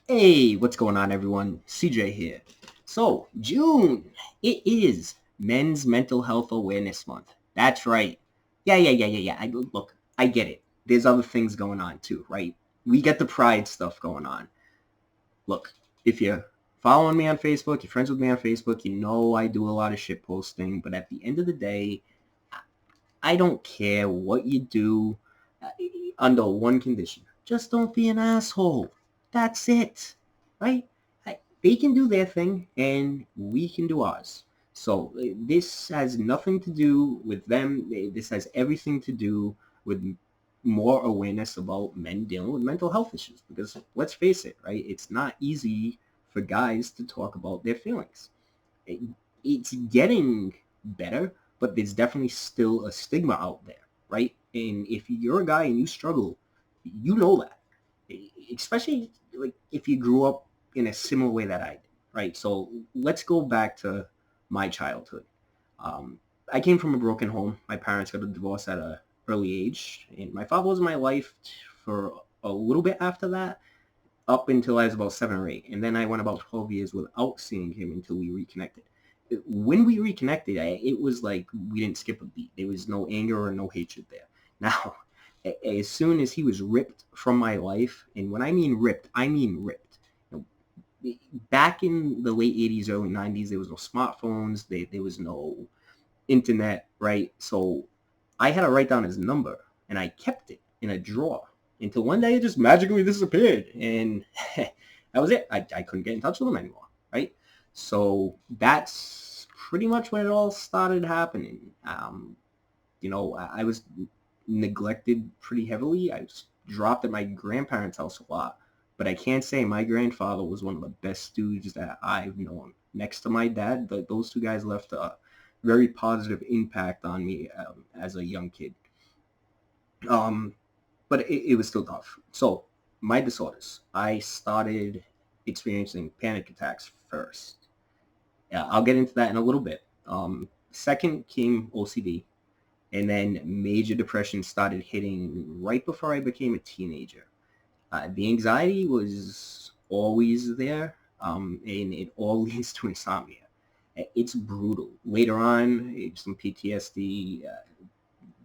Hey, what's going on, everyone? CJ here. So, June, it is Men's Mental Health Awareness Month. That's right. Yeah. Look, I get it. There's other things going on too, right? We get the pride stuff going on. Look, if you're following me on Facebook, you're friends with me on Facebook, you know I do a lot of shit posting, but at the end of the day, I don't care what you do uh, under one condition. Just don't be an asshole. That's it. Right? They can do their thing and we can do ours. So this has nothing to do with them. This has everything to do with more awareness about men dealing with mental health issues. Because let's face it, right? It's not easy for guys to talk about their feelings. It, it's getting better, but there's definitely still a stigma out there, right? And if you're a guy and you struggle, you know that, especially like if you grew up in a similar way that I did, right? So let's go back to my childhood. Um, I came from a broken home. My parents got a divorce at a early age, and my father was in my life for a little bit after that, up until I was about 7 or 8, and then I went about 12 years without seeing him until we reconnected. When we reconnected, it was like we didn't skip a beat. There was no anger or no hatred there. Now, as soon as he was ripped from my life, and when I mean ripped, I mean ripped. Back in the late 80s, early 90s, there was no smartphones, there was no internet, right? So I had to write down his number, and I kept it in a drawer until one day it just magically disappeared, and that was it. I couldn't get in touch with him anymore, right? So that's pretty much when it all started happening. I was neglected pretty heavily. I was dropped at my grandparents' house a lot, but I can't say my grandfather was one of the best dudes that I've known. Next to my dad, those two guys left a very positive impact on me as a young kid. Um, but it was still tough. So my disorders, I started experiencing panic attacks first. Yeah, I'll get into that in a little bit. Second came OCD, and then major depression started hitting right before I became a teenager. The anxiety was always there, and it all leads to insomnia. It's brutal. Later on, some PTSD,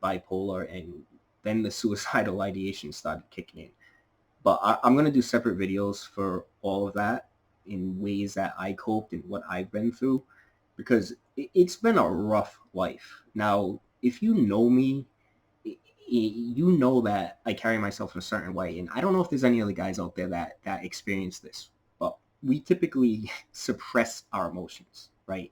bipolar, and then the suicidal ideation started kicking in. But I'm going to do separate videos for all of that in ways that I coped and what I've been through, because it's been a rough life. Now, if you know me, you know that I carry myself in a certain way, and I don't know if there's any other guys out there that experience this, but we typically suppress our emotions, right?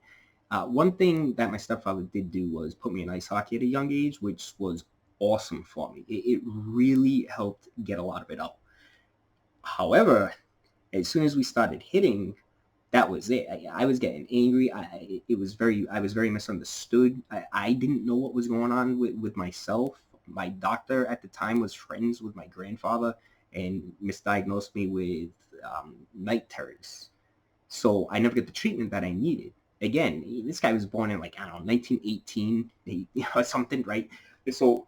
One thing that my stepfather did do was put me in ice hockey at a young age, which was awesome for me. It really helped get a lot of it out. However, as soon as we started hitting, that was it. I was getting angry. I was very misunderstood. I didn't know what was going on with myself. My doctor at the time was friends with my grandfather and misdiagnosed me with night terrors. So I never got the treatment that I needed. Again, this guy was born in, like, I don't know, 1918 or something, right? So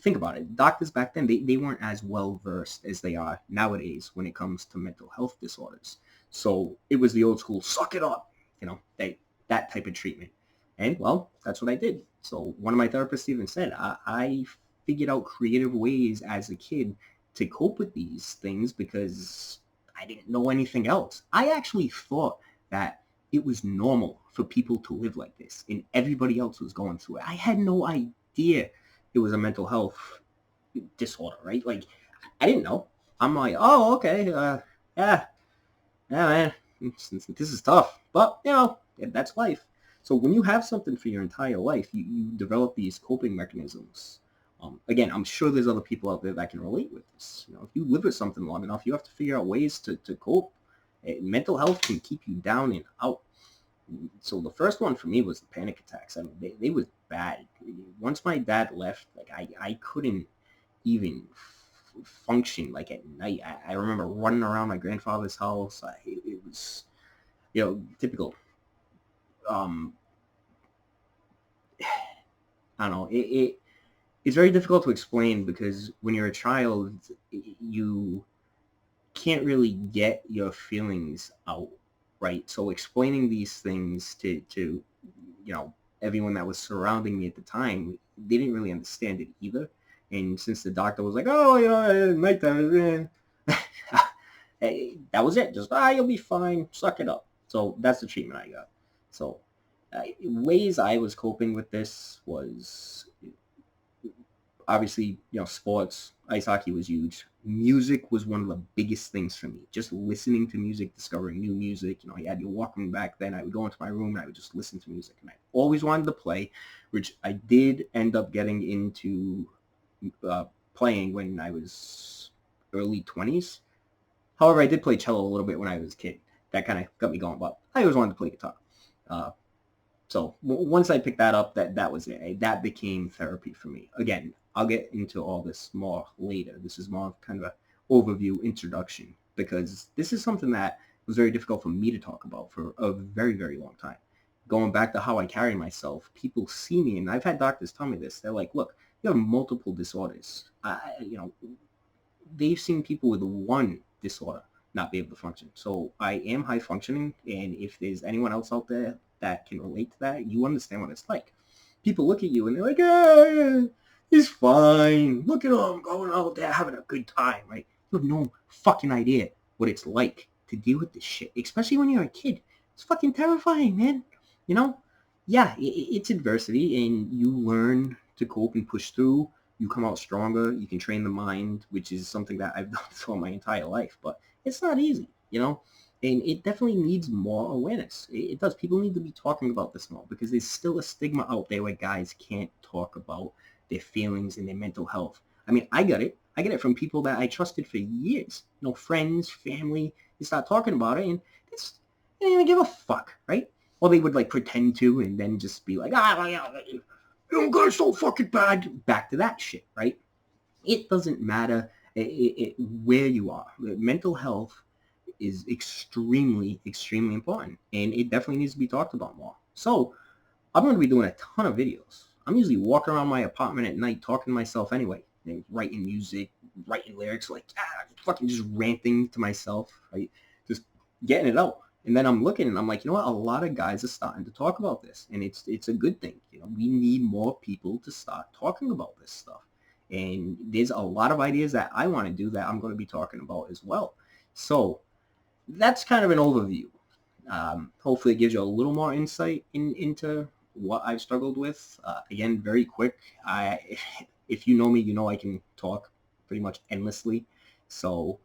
think about it. Doctors back then, they weren't as well versed as they are nowadays when it comes to mental health disorders. So it was the old school, suck it up, that type of treatment. And well, that's what I did. So one of my therapists even said, I figured out creative ways as a kid to cope with these things because I didn't know anything else. I actually thought that it was normal for people to live like this and everybody else was going through it. I had no idea it was a mental health disorder, right? Like, I didn't know. I'm like, oh, okay, yeah, yeah, man, this is tough, but that's life. So when you have something for your entire life, you develop these coping mechanisms. Again, I'm sure there's other people out there that can relate with this. If you live with something long enough, you have to figure out ways to cope. Mental health can keep you down and out. So the first one for me was the panic attacks. I mean, they was bad. Once my dad left, like I couldn't even function like at night. I remember running around my grandfather's house. It was typical. Um, I don't know. It's very difficult to explain because when you're a child, you can't really get your feelings out, right? So explaining these things to everyone that was surrounding me at the time, they didn't really understand it either. And since the doctor was like, oh, nighttime, that was it. Just you'll be fine. Suck it up. So that's the treatment I got. So ways I was coping with this was obviously, sports, ice hockey was huge. Music was one of the biggest things for me. Just listening to music, discovering new music. I had your Walkman back then. I would go into my room and I would just listen to music. And I always wanted to play, which I did end up getting into playing when I was early 20s. However, I did play cello a little bit when I was a kid. That kind of got me going, but I always wanted to play guitar. So once I picked that up, that was it. That became therapy for me. Again, I'll get into all this more later. This is more of kind of an overview introduction because this is something that was very difficult for me to talk about for a very, very long time. Going back to how I carry myself, people see me, and I've had doctors tell me this. They're like, look, you have multiple disorders. They've seen people with one disorder not be able to function. So I am high functioning, and if there's anyone else out there that can relate to that, you understand what it's like. People look at you and they're like, hey, he's fine. Look at him going out there having a good time, right? You have no fucking idea what it's like to deal with this shit, especially when you're a kid. It's fucking terrifying, man. Yeah, it's adversity, and you learn to cope and push through. You come out stronger. You can train the mind, which is something that I've done throughout my entire life, but it's not easy, and it definitely needs more awareness. It does. People need to be talking about this more because there's still a stigma out there where guys can't talk about their feelings and their mental health. I mean, I get it. I get it from people that I trusted for years. Friends, family. They start talking about it, and they don't even give a fuck, right? Or they would like pretend to, and then just be like, you guys so fucking bad. Back to that shit, right? It doesn't matter where you are. Mental health is extremely, extremely important, and it definitely needs to be talked about more. So I'm going to be doing a ton of videos. I'm usually walking around my apartment at night talking to myself anyway, and writing music, writing lyrics, like fucking just ranting to myself, right? Just getting it out. And then I'm looking and I'm like, you know what? A lot of guys are starting to talk about this, and it's a good thing. We need more people to start talking about this stuff. And there's a lot of ideas that I want to do that I'm going to be talking about as well. So that's kind of an overview. Hopefully it gives you a little more insight into what I've struggled with. Again, very quick. If you know me, you know I can talk pretty much endlessly. So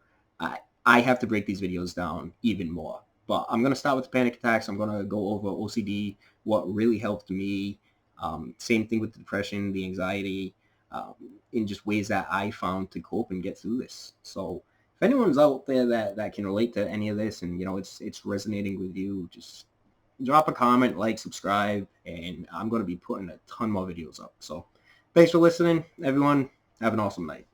I have to break these videos down even more. But I'm going to start with the panic attacks. I'm going to go over OCD, what really helped me. Same thing with the depression, the anxiety, in just ways that I found to cope and get through this. So if anyone's out there that can relate to any of this and, it's resonating with you, just drop a comment, like, subscribe, and I'm going to be putting a ton more videos up. So thanks for listening, everyone. Have an awesome night.